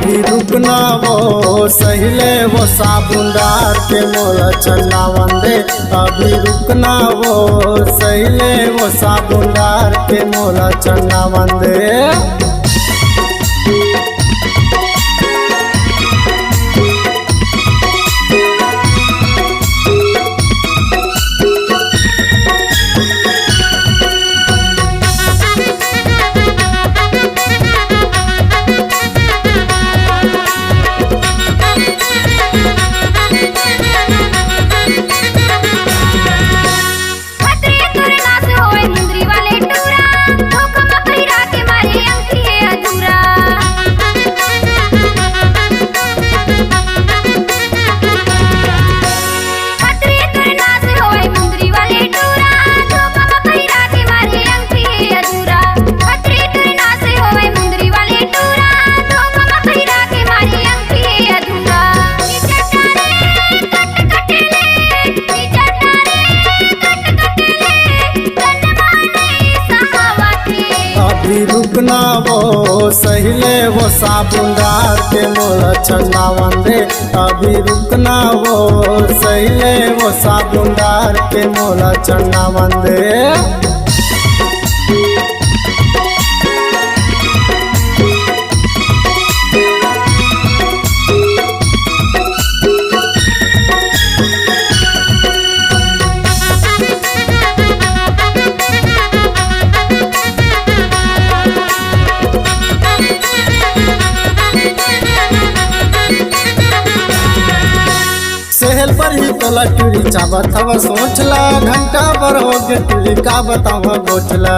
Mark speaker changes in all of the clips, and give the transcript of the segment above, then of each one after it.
Speaker 1: अभी रुकना वो सहिले वो साबुन डार के मोला चन्ना वंदे। अभी रुकना वो सहिले वो साबुन डार के मोला चन्ना वंदे। अभी रुकना वो सहिले वो साबुन डार के मोला चन्ना वंदे। अभी रुकना वो सहिले वो साबुन डार के मोला चन्ना वंदे। सहल पर ही तोला टूरी चाबत हवा सोचला। घंटा भर हो गे टूरी का बतावा गोचला।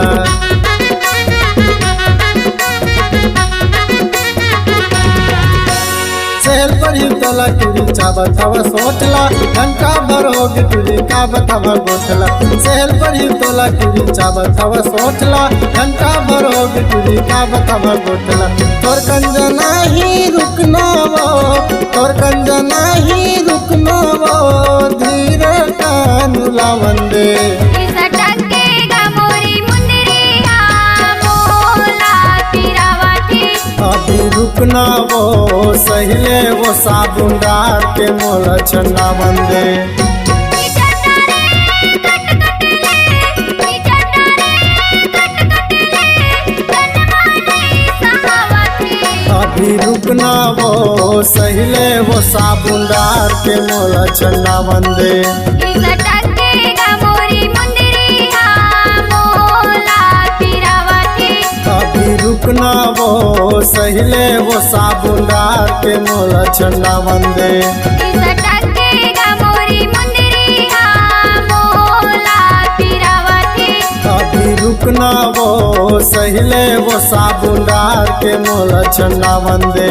Speaker 1: सहल पर ही तोला टूरी चाबत हवा सोचला। घंटा भर हो गे टूरी का बतावा गोचला। सहल पर ही तोला टूरी चाबत हवा सोचला। घंटा भर हो गे टूरी का बतावा गोचला। तोर कंजना ही रुकना वो, तोर कंजना ही रुकना वो धीरे कानुला वंदे। अभी रुकना वो सहिले वो साबुन डार के मोला चन्ना वंदे। अभी रुकना वो सहिले वो साबुन डार के मोला चन्ना वंदे। अभी रुकना वो सहिले वो साबुन डार के मोला चन्ना वंदे। अभी रुकना वो सहिले वो साबुन डार के मोला चन्ना वंदे।